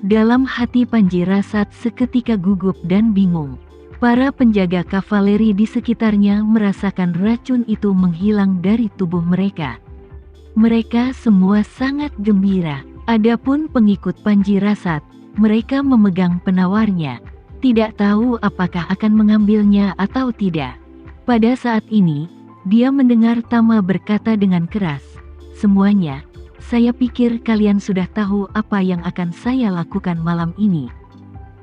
Dalam hati Panji Rasat seketika gugup dan bingung. Para penjaga kavaleri di sekitarnya merasakan racun itu menghilang dari tubuh mereka. Mereka semua sangat gembira. Adapun pengikut Panji Rasat, mereka memegang penawarnya, tidak tahu apakah akan mengambilnya atau tidak. Pada saat ini, dia mendengar Tama berkata dengan keras, "Semuanya, saya pikir kalian sudah tahu apa yang akan saya lakukan malam ini.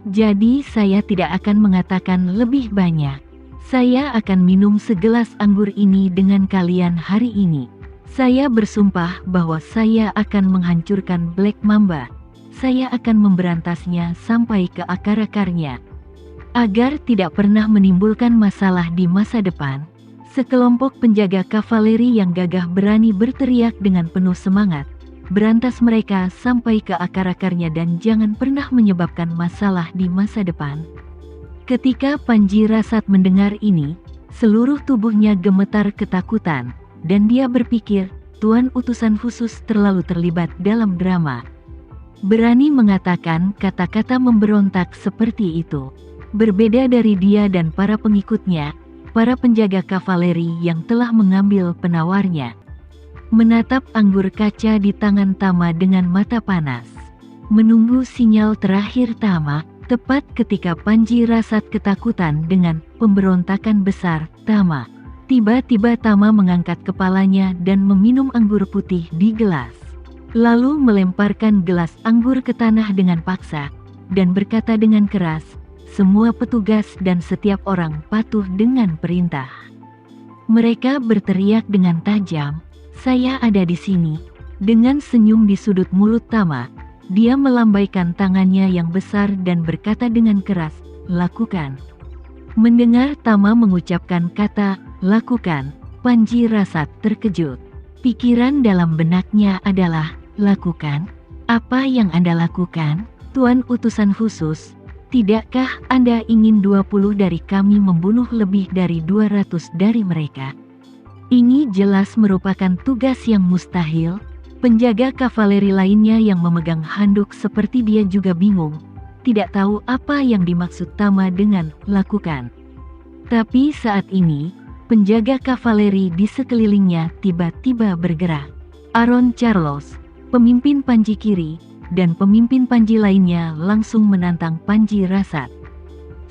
Jadi saya tidak akan mengatakan lebih banyak. Saya akan minum segelas anggur ini dengan kalian hari ini. Saya bersumpah bahwa saya akan menghancurkan Black Mamba. Saya akan memberantasnya sampai ke akar-akarnya. Agar tidak pernah menimbulkan masalah di masa depan." Sekelompok penjaga kavaleri yang gagah berani berteriak dengan penuh semangat, "Berantas mereka sampai ke akar-akarnya dan jangan pernah menyebabkan masalah di masa depan." Ketika Panji Rasat mendengar ini, seluruh tubuhnya gemetar ketakutan, dan dia berpikir, Tuan utusan khusus terlalu terlibat dalam drama. Berani mengatakan kata-kata memberontak seperti itu. Berbeda dari dia dan para pengikutnya, para penjaga kavaleri yang telah mengambil penawarnya menatap anggur kaca di tangan Tama dengan mata panas, menunggu sinyal terakhir Tama. Tepat ketika Panji Rasat ketakutan dengan pemberontakan besar Tama, tiba-tiba Tama mengangkat kepalanya dan meminum anggur putih di gelas, lalu melemparkan gelas anggur ke tanah dengan paksa, dan berkata dengan keras, "Semua petugas dan setiap orang patuh dengan perintah." Mereka berteriak dengan tajam, "Saya ada di sini." Dengan senyum di sudut mulut Tama, dia melambaikan tangannya yang besar dan berkata dengan keras, "Lakukan." Mendengar Tama mengucapkan kata, "Lakukan," Panji Rasat terkejut. Pikiran dalam benaknya adalah, "Lakukan? Apa yang Anda lakukan, Tuan utusan khusus? Tidakkah Anda ingin 20 dari kami membunuh lebih dari 200 dari mereka?" Ini jelas merupakan tugas yang mustahil. Penjaga kavaleri lainnya yang memegang handuk seperti dia juga bingung, tidak tahu apa yang dimaksud Tama dengan "lakukan." Tapi saat ini, penjaga kavaleri di sekelilingnya tiba-tiba bergerak. Aaron Charles, pemimpin Panji Kiri, dan pemimpin Panji lainnya langsung menantang Panji Rasat.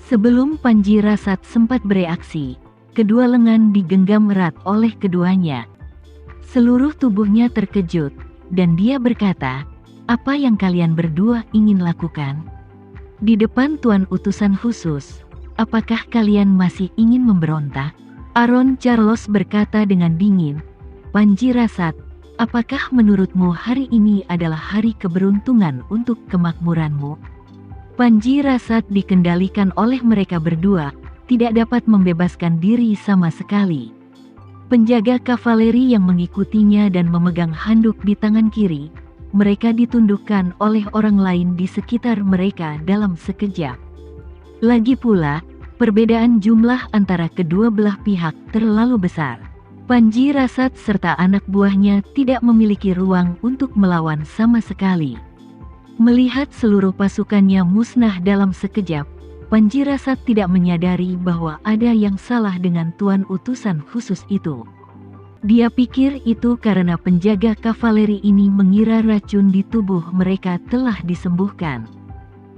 Sebelum Panji Rasat sempat bereaksi, kedua lengan digenggam erat oleh keduanya. Seluruh tubuhnya terkejut, dan dia berkata, "Apa yang kalian berdua ingin lakukan? Di depan Tuan utusan khusus, apakah kalian masih ingin memberontak?" Aaron Charles berkata dengan dingin, "Panji Rasat, apakah menurutmu hari ini adalah hari keberuntungan untuk kemakmuranmu?" Panji Rasat dikendalikan oleh mereka berdua, tidak dapat membebaskan diri sama sekali. Penjaga kavaleri yang mengikutinya dan memegang handuk di tangan kiri, mereka ditundukkan oleh orang lain di sekitar mereka dalam sekejap. Lagi pula, perbedaan jumlah antara kedua belah pihak terlalu besar. Panji Rasat serta anak buahnya tidak memiliki ruang untuk melawan sama sekali. Melihat seluruh pasukannya musnah dalam sekejap, Panji Rasat tidak menyadari bahwa ada yang salah dengan tuan utusan khusus itu. Dia pikir itu karena penjaga kavaleri ini mengira racun di tubuh mereka telah disembuhkan.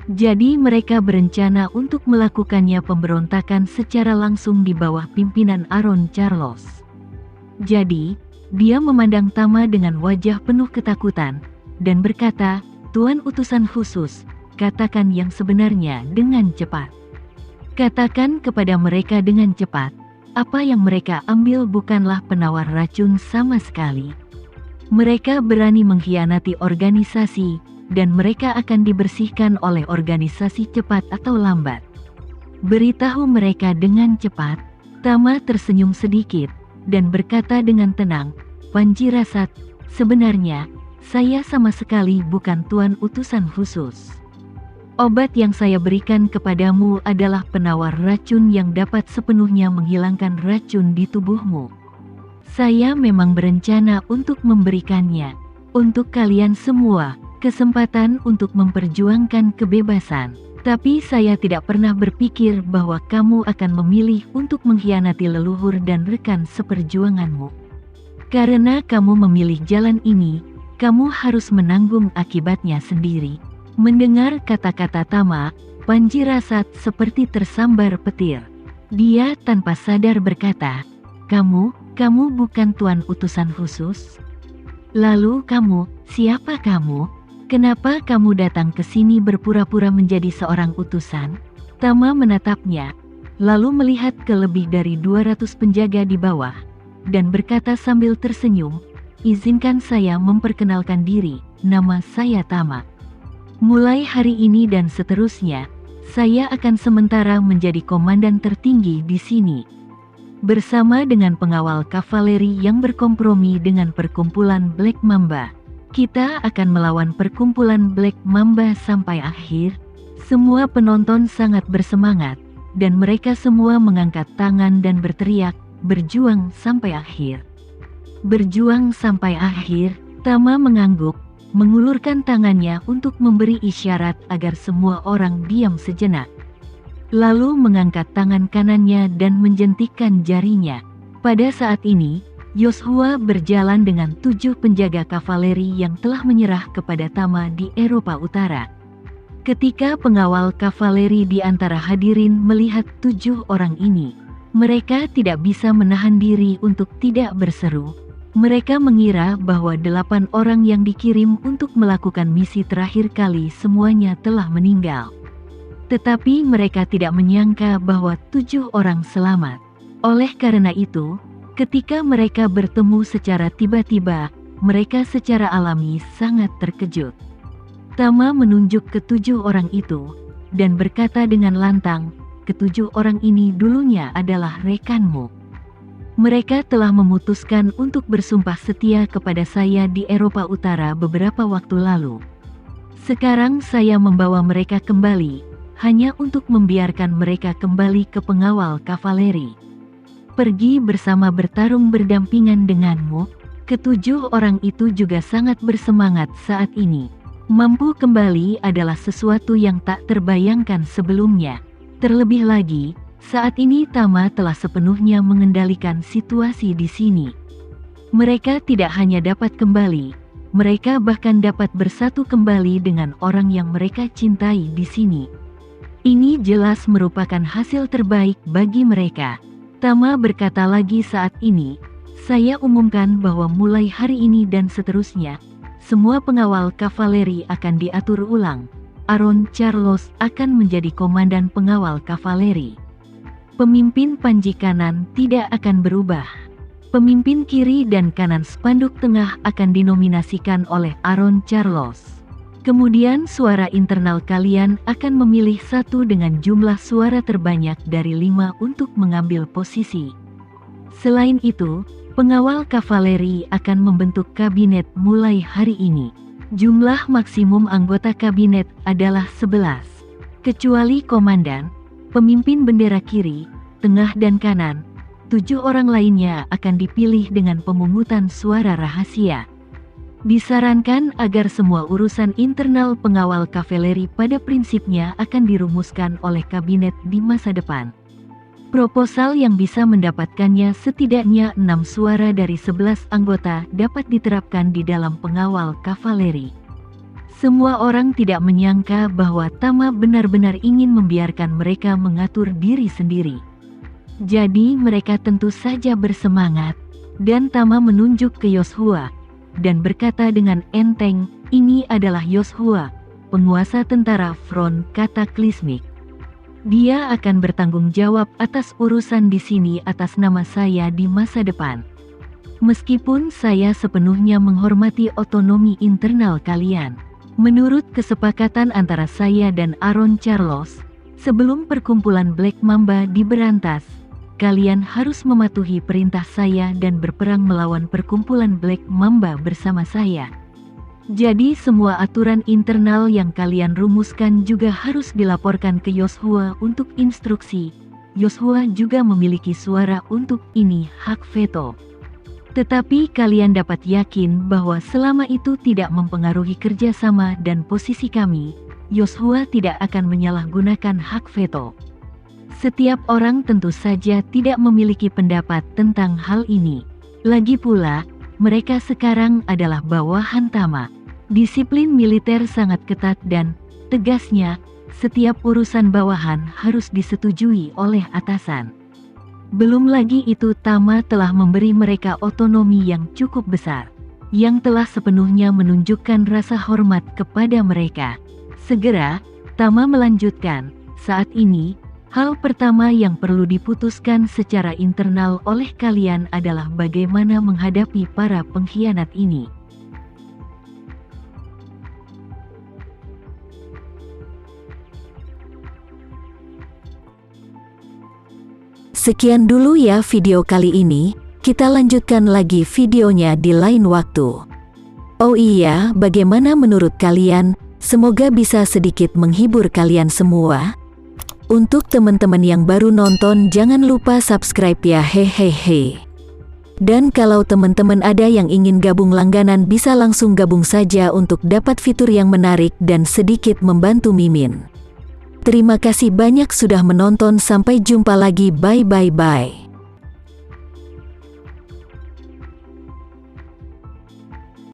Jadi mereka berencana untuk melakukannya pemberontakan secara langsung di bawah pimpinan Aaron Charles. Jadi, dia memandang Tama dengan wajah penuh ketakutan, dan berkata, "Tuan utusan khusus, katakan yang sebenarnya dengan cepat. Katakan kepada mereka dengan cepat, apa yang mereka ambil bukanlah penawar racun sama sekali. Mereka berani mengkhianati organisasi, dan mereka akan dibersihkan oleh organisasi cepat atau lambat. Beritahu mereka dengan cepat." Tama tersenyum sedikit, dan berkata dengan tenang, "Panji Rasat, sebenarnya, saya sama sekali bukan tuan utusan khusus. Obat yang saya berikan kepadamu adalah penawar racun yang dapat sepenuhnya menghilangkan racun di tubuhmu. Saya memang berencana untuk memberikannya untuk kalian semua, kesempatan untuk memperjuangkan kebebasan. Tapi saya tidak pernah berpikir bahwa kamu akan memilih untuk mengkhianati leluhur dan rekan seperjuanganmu. Karena kamu memilih jalan ini, kamu harus menanggung akibatnya sendiri." Mendengar kata-kata Tama, Panjirasat seperti tersambar petir. Dia tanpa sadar berkata, Kamu bukan tuan utusan khusus? Lalu siapa kamu? Kenapa kamu datang ke sini berpura-pura menjadi seorang utusan?" Tama menatapnya, lalu melihat ke lebih dari 200 penjaga di bawah, dan berkata sambil tersenyum, "Izinkan saya memperkenalkan diri, nama saya Tama. Mulai hari ini dan seterusnya, saya akan sementara menjadi komandan tertinggi di sini. Bersama dengan pengawal kavaleri yang berkompromi dengan perkumpulan Black Mamba, kita akan melawan perkumpulan Black Mamba sampai akhir." Semua penonton sangat bersemangat, dan mereka semua mengangkat tangan dan berteriak, "Berjuang sampai akhir! Berjuang sampai akhir!" Tama mengangguk, mengulurkan tangannya untuk memberi isyarat agar semua orang diam sejenak. Lalu mengangkat tangan kanannya dan menjentikkan jarinya. Pada saat ini, Yoshua berjalan dengan 7 penjaga kavaleri yang telah menyerah kepada Tama di Eropa Utara. Ketika pengawal kavaleri di antara hadirin melihat 7 orang ini, mereka tidak bisa menahan diri untuk tidak berseru. Mereka mengira bahwa 8 orang yang dikirim untuk melakukan misi terakhir kali semuanya telah meninggal. Tetapi mereka tidak menyangka bahwa 7 orang selamat. Oleh karena itu, ketika mereka bertemu secara tiba-tiba, mereka secara alami sangat terkejut. Tama menunjuk ke 7 orang itu, dan berkata dengan lantang, "Ke-7 orang ini dulunya adalah rekanmu. Mereka telah memutuskan untuk bersumpah setia kepada saya di Eropa Utara beberapa waktu lalu. Sekarang saya membawa mereka kembali, hanya untuk membiarkan mereka kembali ke pengawal kavaleri. Pergi bersama bertarung berdampingan denganmu." Ke-7 orang itu juga sangat bersemangat saat ini. Mampu kembali adalah sesuatu yang tak terbayangkan sebelumnya. Terlebih lagi, saat ini Tama telah sepenuhnya mengendalikan situasi di sini. Mereka tidak hanya dapat kembali, mereka bahkan dapat bersatu kembali dengan orang yang mereka cintai di sini. Ini jelas merupakan hasil terbaik bagi mereka. Tama berkata lagi saat ini, "Saya umumkan bahwa mulai hari ini dan seterusnya, semua pengawal kavaleri akan diatur ulang. Aaron Charles akan menjadi komandan pengawal kavaleri. Pemimpin panji kanan tidak akan berubah. Pemimpin kiri dan kanan spanduk tengah akan dinominasikan oleh Aaron Charles. Kemudian suara internal kalian akan memilih satu dengan jumlah suara terbanyak dari 5 untuk mengambil posisi. Selain itu, pengawal kavaleri akan membentuk kabinet mulai hari ini. Jumlah maksimum anggota kabinet adalah 11. Kecuali komandan, pemimpin bendera kiri, tengah dan kanan, 7 orang lainnya akan dipilih dengan pemungutan suara rahasia. Disarankan agar semua urusan internal pengawal kavaleri pada prinsipnya akan dirumuskan oleh kabinet di masa depan. Proposal yang bisa mendapatkannya setidaknya 6 suara dari 11 anggota dapat diterapkan di dalam pengawal kavaleri." Semua orang tidak menyangka bahwa Tama benar-benar ingin membiarkan mereka mengatur diri sendiri. Jadi mereka tentu saja bersemangat, dan Tama menunjuk ke Yoshua, dan berkata dengan enteng, "Ini adalah Yoshua, penguasa tentara Front Kataklismik. Dia akan bertanggung jawab atas urusan di sini atas nama saya di masa depan. Meskipun saya sepenuhnya menghormati otonomi internal kalian. Menurut kesepakatan antara saya dan Aaron Charles, sebelum perkumpulan Black Mamba diberantas, kalian harus mematuhi perintah saya dan berperang melawan perkumpulan Black Mamba bersama saya. Jadi semua aturan internal yang kalian rumuskan juga harus dilaporkan ke Yoshua untuk instruksi. Yoshua juga memiliki suara untuk ini hak veto. Tetapi kalian dapat yakin bahwa selama itu tidak mempengaruhi kerjasama dan posisi kami, Yoshua tidak akan menyalahgunakan hak veto. Setiap orang tentu saja tidak memiliki pendapat tentang hal ini. Lagi pula, mereka sekarang adalah bawahan Tama. Disiplin militer sangat ketat dan, tegasnya, setiap urusan bawahan harus disetujui oleh atasan. Belum lagi itu Tama telah memberi mereka otonomi yang cukup besar, yang telah sepenuhnya menunjukkan rasa hormat kepada mereka. Segera, Tama melanjutkan, saat ini, hal pertama yang perlu diputuskan secara internal oleh kalian adalah bagaimana menghadapi para pengkhianat ini. Sekian dulu ya video kali ini, kita lanjutkan lagi videonya di lain waktu. Oh iya, bagaimana menurut kalian? Semoga bisa sedikit menghibur kalian semua. Untuk teman-teman yang baru nonton jangan lupa subscribe ya hehehe. Dan kalau teman-teman ada yang ingin gabung langganan bisa langsung gabung saja untuk dapat fitur yang menarik dan sedikit membantu Mimin. Terima kasih banyak sudah menonton, sampai jumpa lagi, bye.